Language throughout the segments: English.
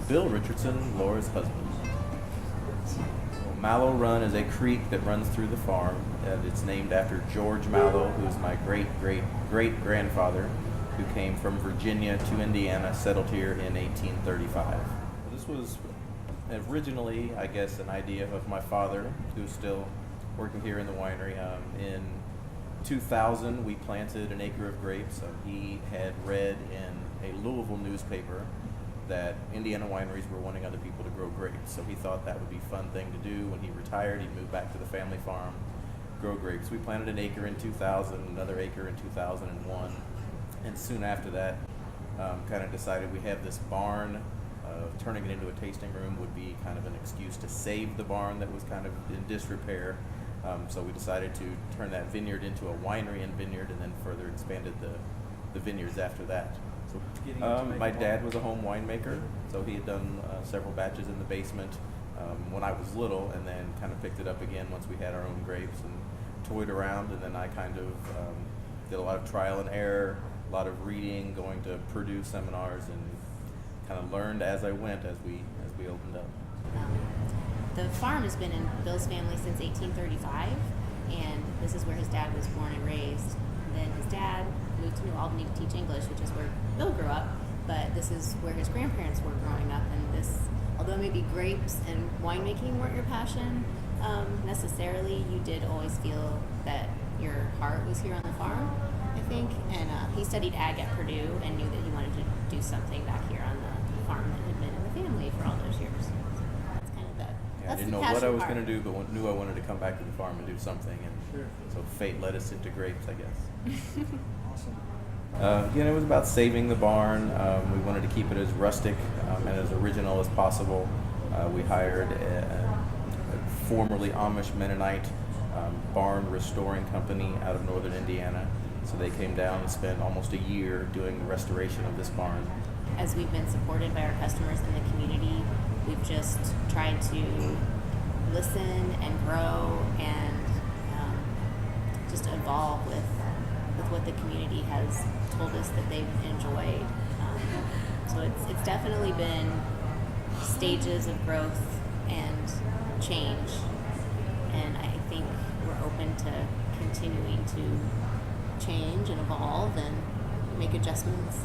Bill Richardson, Laura's husband. Mallow Run is a creek that runs through the farm, and it's named after George Mallow, who's my great-great-great-grandfather, who came from Virginia to Indiana, settled here in 1835. This was originally, I guess, an idea of my father, who's still working here in the winery. In 2000, we planted an acre of grapes. He had read in a Louisville newspaper that Indiana wineries were wanting other people to grow grapes. So he thought that would be a fun thing to do. When he retired, he'd move back to the family farm, grow grapes. We planted an acre in 2000, another acre in 2001. And soon after that, kind of decided we have this barn. Turning it into a tasting room would be kind of an excuse to save the barn that was kind of in disrepair. So we decided to turn that vineyard into a winery and vineyard, and then further expanded the vineyards after that. My dad was a home winemaker, so he had done several batches in the basement when I was little, and then kind of picked it up again once we had our own grapes and toyed around. And then I kind of did a lot of trial and error, a lot of reading, going to Purdue seminars, and kind of learned as I went as we opened up. The farm has been in Bill's family since 1835, and this is where his dad was born and raised. And then his dad moved to New Albany to teach English, which is where Bill grew up, but this is where his grandparents were growing up. And this, although maybe grapes and winemaking weren't your passion necessarily, you did always feel that your heart was here on the farm, I think. And he studied ag at Purdue and knew that he wanted to do something back here on the farm that had been in the family for all those years. So that's kind of that. Yeah, I didn't know what I was going to do, but knew I wanted to come back to the farm and do something. And so fate led us into grapes, I guess. Awesome. It was about saving the barn. We wanted to keep it as rustic and as original as possible. We hired a formerly Amish Mennonite barn restoring company out of northern Indiana. So they came down and spent almost a year doing the restoration of this barn. As we've been supported by our customers in the community, we've just tried to listen and grow and just evolve with what the community has told us that they've enjoyed. So it's definitely been stages of growth and change, and I think we're open to continuing to change and evolve and make adjustments.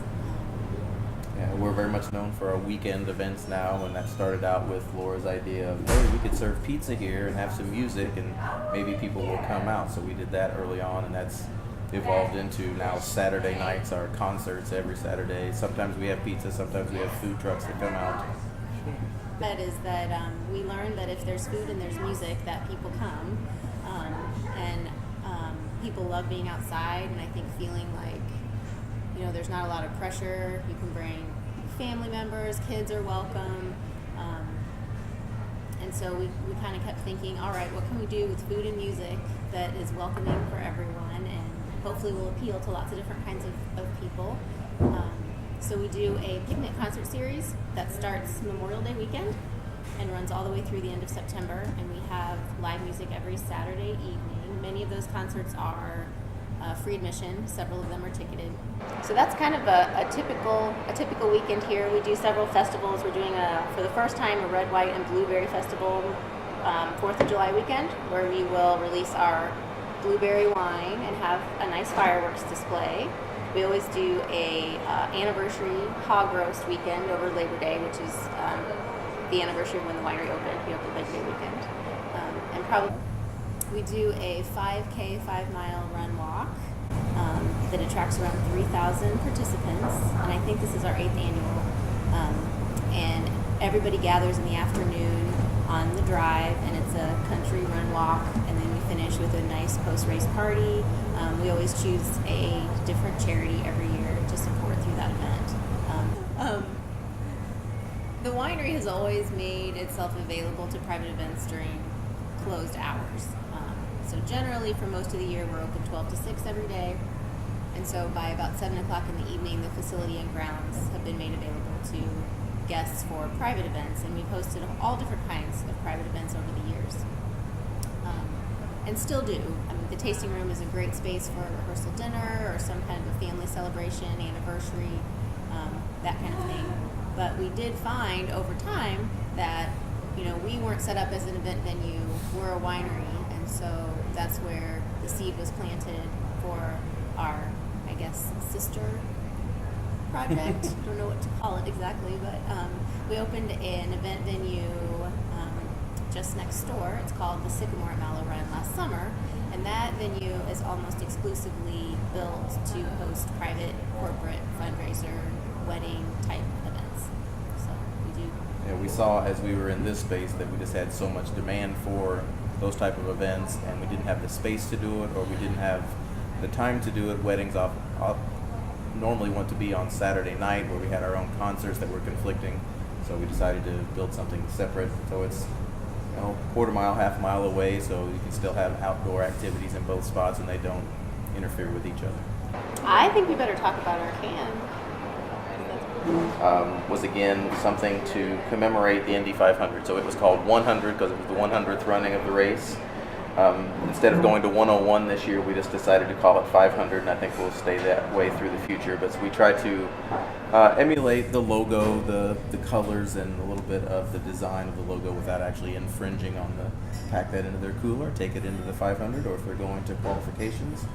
Yeah, we're very much known for our weekend events now, and that started out with Laura's idea of, hey, we could serve pizza here and have some music and maybe people will come out. So we did that early on, and that's evolved into now Saturday nights, our concerts every Saturday. Sometimes we have pizza, sometimes we have food trucks that come out. That is that we learned that if there's food and there's music, that people come, and people love being outside, and I think feeling like, there's not a lot of pressure. You can bring family members, kids are welcome, and so we kind of kept thinking, all right, what can we do with food and music that is welcoming for everyone and hopefully will appeal to lots of different kinds of people. So we do a picnic concert series that starts Memorial Day weekend and runs all the way through the end of September, and we have live music every Saturday evening. Many of those concerts are free admission. Several of them are ticketed. So that's kind of a typical weekend here. We do several festivals. We're doing for the first time, a red, white, and blueberry festival 4th of July weekend, where we will release our blueberry wine and have a nice fireworks display. We always do a anniversary hog roast weekend over Labor Day, which is the anniversary of when the winery opened. We opened Labor Day weekend. And probably we do a 5K, 5-mile run walk that attracts around 3,000 participants, and I think this is our 8th annual. And everybody gathers in the afternoon on the drive, and it's a country run walk, and then we finish with a nice post-race party. We always choose a different charity every year to support through that event. The winery has always made itself available to private events during closed hours. So generally, for most of the year, we're open 12 to 6 every day. And so by about 7 o'clock in the evening, the facility and grounds have been made available to guests for private events. And we've hosted all different kinds of private events over the years. And still do. I mean, the tasting room is a great space for a rehearsal dinner or some kind of a family celebration, anniversary. that kind of thing. But we did find over time that, we weren't set up as an event venue, we're a winery, and so that's where the seed was planted for our, I guess, sister project. Don't know what to call it exactly, but we opened an event venue just next door. It's called the Sycamore at Mallow Run last summer, and that venue is almost exclusively built to host private, corporate, fundraiser, wedding type events. So we do. Yeah, we saw as we were in this space that we just had so much demand for those type of events, and we didn't have the space to do it, or we didn't have the time to do it. Weddings normally want to be on Saturday night, where we had our own concerts that were conflicting. So we decided to build something separate. So it's quarter mile, half mile away, so you can still have outdoor activities in both spots, and they don't interfere with each other. I think we better talk about our can. Was again something to commemorate the Indy 500. So it was called 100 because it was the 100th running of the race. Instead of going to 101 this year, we just decided to call it 500, and I think we'll stay that way through the future. But we try to emulate the logo, the colors, and a little bit of the design of the logo without actually infringing on pack that into their cooler, take it into the 500, or if they're going to qualifications.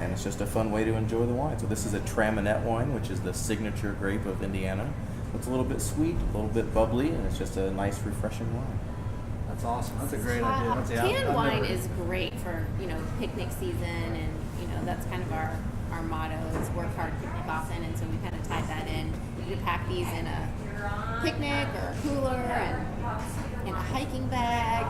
And it's just a fun way to enjoy the wine. So this is a Traminette wine, which is the signature grape of Indiana. It's a little bit sweet, a little bit bubbly, and it's just a nice, refreshing wine. That's awesome. That's a great idea. Canned wine is great for picnic season, and that's kind of our motto is work hard, picnic often, and so we kind of tied that in. You can pack these in a picnic or a cooler and in a hiking bag.